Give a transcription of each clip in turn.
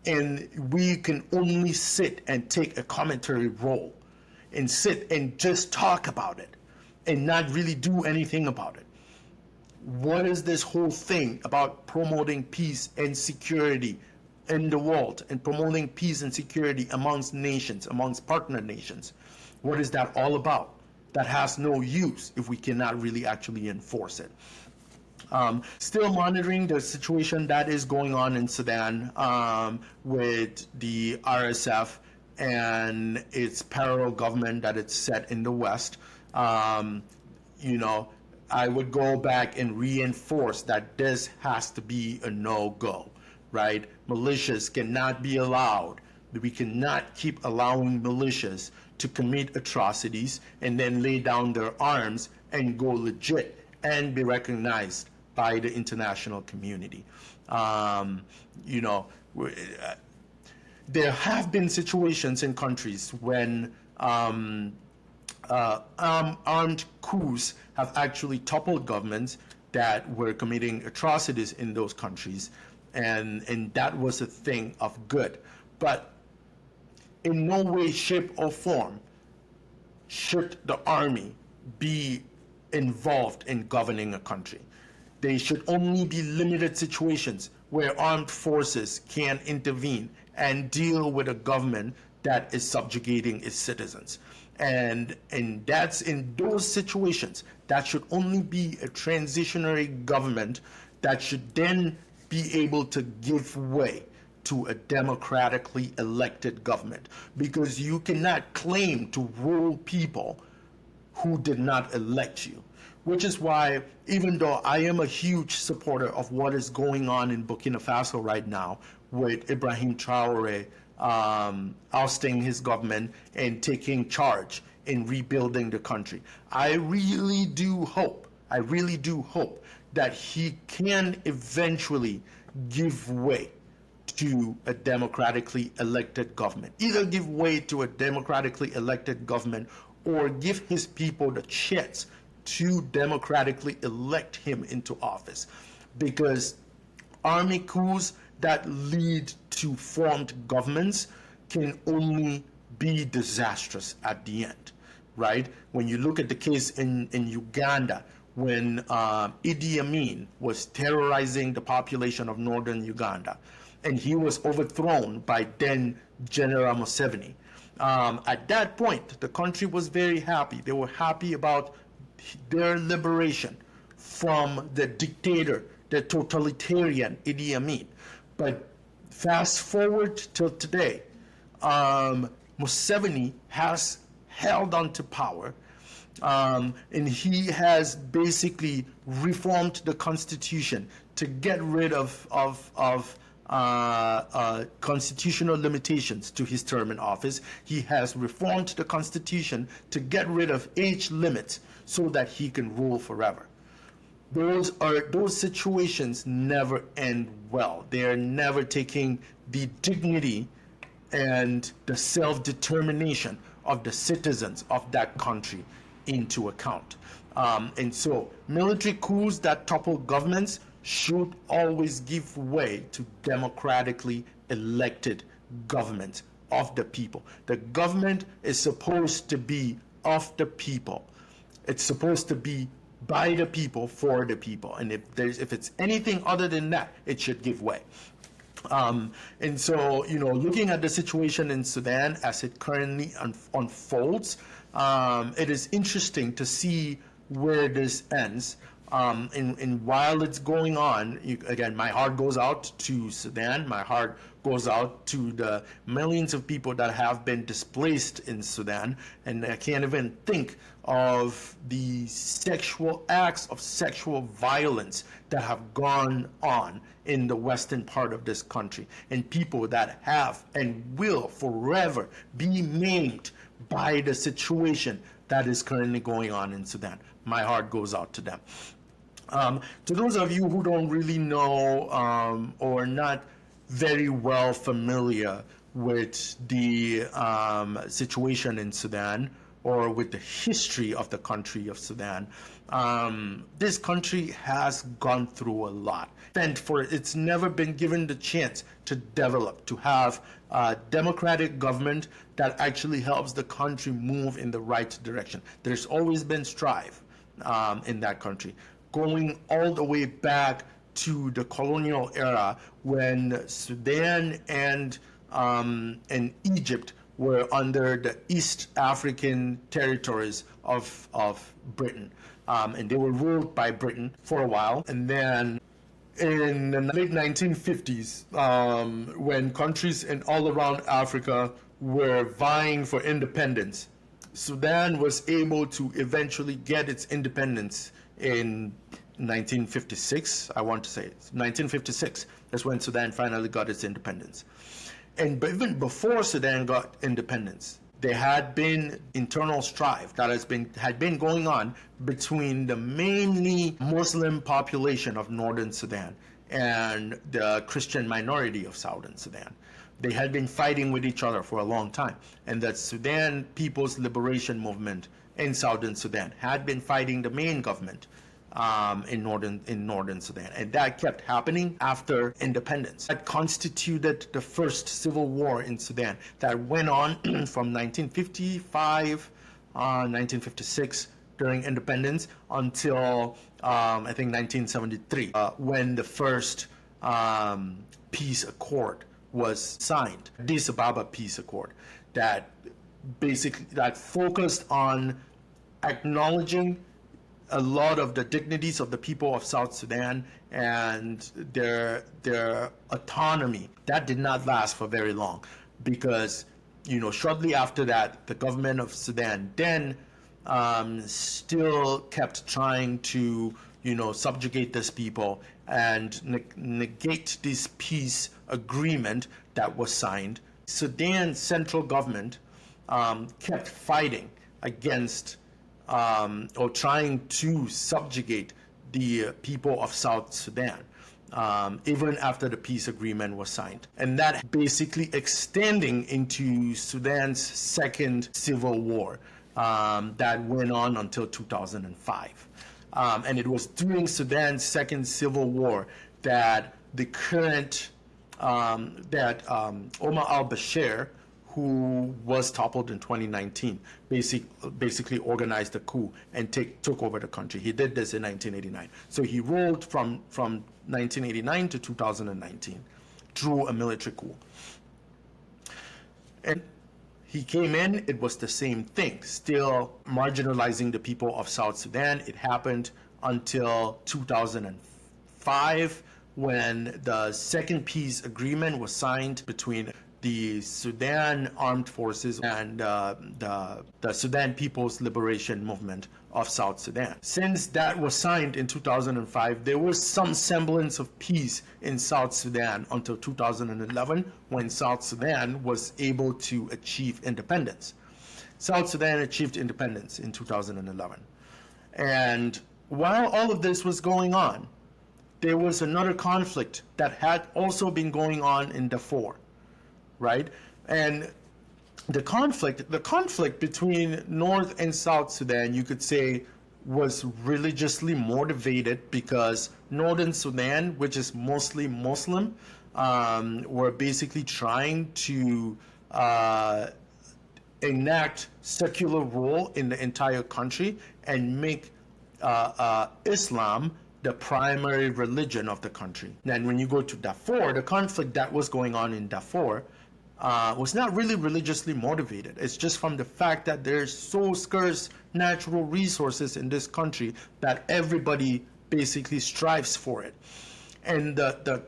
And we can only sit and take a commentary role and sit and just talk about it and not really do anything about it. What is this whole thing about promoting peace and security in the world and promoting peace and security amongst nations, amongst partner nations? What is that all about? That has no use if we cannot really actually enforce it. Still monitoring the situation that is going on in Sudan with the RSF and its parallel government that it's set in the West. You know, I would go back and reinforce that this has to be a no-go, right? Militias cannot be allowed. We cannot keep allowing militias to commit atrocities and then lay down their arms and go legit and be recognized by the international community. You know, there have been situations in countries when armed coups have actually toppled governments that were committing atrocities in those countries, and that was a thing of good. But in no way, shape, or form should the army be involved in governing a country. They should only be limited situations where armed forces can intervene and deal with a government that is subjugating its citizens. And that's in those situations. That should only be a transitionary government that should then be able to give way to a democratically elected government, because you cannot claim to rule people who did not elect you. Which is why, even though I am a huge supporter of what is going on in Burkina Faso right now with Ibrahim Traore ousting his government and taking charge in rebuilding the country, I really do hope that he can eventually give way to a democratically elected government. Either give way to a democratically elected government or give his people the chance to democratically elect him into office. Because army coups that lead to formed governments can only be disastrous at the end, right? When you look at the case in Uganda, when Idi Amin was terrorizing the population of northern Uganda, and he was overthrown by then General Museveni. At that point, the country was very happy. They were happy about their liberation from the dictator, the totalitarian Idi Amin. But fast forward till today, Museveni has held on to power, and he has basically reformed the constitution to get rid of constitutional limitations to his term in office. He has reformed the constitution to get rid of age limits so that he can rule forever. Those situations never end well. They are never taking the dignity and the self-determination of the citizens of that country into account. And so military coups that topple governments should always give way to democratically elected government of the people. The government is supposed to be of the people. It's supposed to be by the people, for the people. And if it's anything other than that, it should give way. And so, you know, looking at the situation in Sudan as it currently unfolds, it is interesting to see where this ends. And while it's going on, again, my heart goes out to Sudan. My heart goes out to the millions of people that have been displaced in Sudan. And I can't even think of the sexual acts of sexual violence that have gone on in the western part of this country, and people that have and will forever be maimed by the situation that is currently going on in Sudan. My heart goes out to them. To those of you who don't really know or not very well familiar with the situation in Sudan or with the history of the country of Sudan, This country has gone through a lot. And it's never been given the chance to develop, to have a democratic government that actually helps the country move in the right direction. There's always been strife in that country, going all the way back to the colonial era when Sudan and Egypt were under the East African territories of Britain. And they were ruled by Britain for a while. And then in the late 1950s, when countries in all around Africa were vying for independence, Sudan was able to eventually get its independence in 1956, I want to say. 1956, that's when Sudan finally got its independence. And even before Sudan got independence, there had been internal strife that had been going on between the mainly Muslim population of northern Sudan and the Christian minority of southern Sudan. They had been fighting with each other for a long time, and the Sudan People's Liberation Movement in southern Sudan had been fighting the main government in northern Sudan, and that kept happening after independence. That constituted the first civil war in Sudan that went on from 1955, 1956 during independence until I think 1973 when the first peace accord was signed, Addis Ababa Peace Accord, that focused on acknowledging a lot of the dignities of the people of South Sudan and their autonomy. That did not last for very long because, shortly after that, the government of Sudan then still kept trying to, subjugate these people and negate this peace agreement that was signed. Sudan's central government kept fighting against or trying to subjugate the people of South Sudan, even after the peace agreement was signed. And that basically extending into Sudan's second civil war that went on until 2005. And it was during Sudan's second civil war that the current, Omar al-Bashir, who was toppled in 2019, basically organized a coup and took over the country. He did this in 1989. So he ruled from 1989 to 2019 through a military coup. And he came in, it was the same thing, still marginalizing the people of South Sudan. It happened until 2005 when the second peace agreement was signed between the Sudan Armed Forces and the Sudan People's Liberation Movement of South Sudan. Since that was signed in 2005, there was some semblance of peace in South Sudan until 2011, when South Sudan was able to achieve independence. South Sudan achieved independence in 2011. And while all of this was going on, there was another conflict that had also been going on in Darfur. Right? And the conflict between North and South Sudan, you could say, was religiously motivated because Northern Sudan, which is mostly Muslim, were basically trying to enact secular rule in the entire country and make Islam the primary religion of the country. And when you go to Darfur, the conflict that was going on in Darfur was not really religiously motivated. It's just from the fact that there's so scarce natural resources in this country that everybody basically strives for it. And the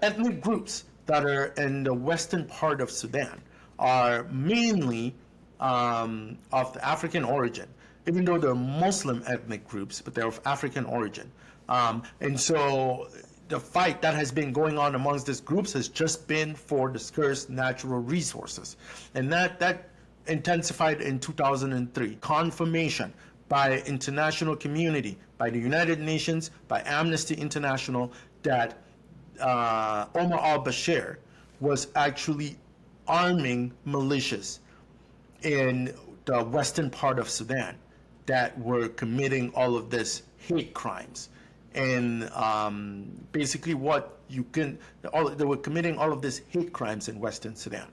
ethnic groups that are in the western part of Sudan are mainly of the African origin, even though they're Muslim ethnic groups, but they're of African origin. And so the fight that has been going on amongst these groups has just been for the scarce natural resources. And that intensified in 2003. Confirmation by international community, by the United Nations, by Amnesty International, that Omar al-Bashir was actually arming militias in the western part of Sudan that were committing all of this hate crimes. And basically what you can, they were committing all of these hate crimes in Western Sudan.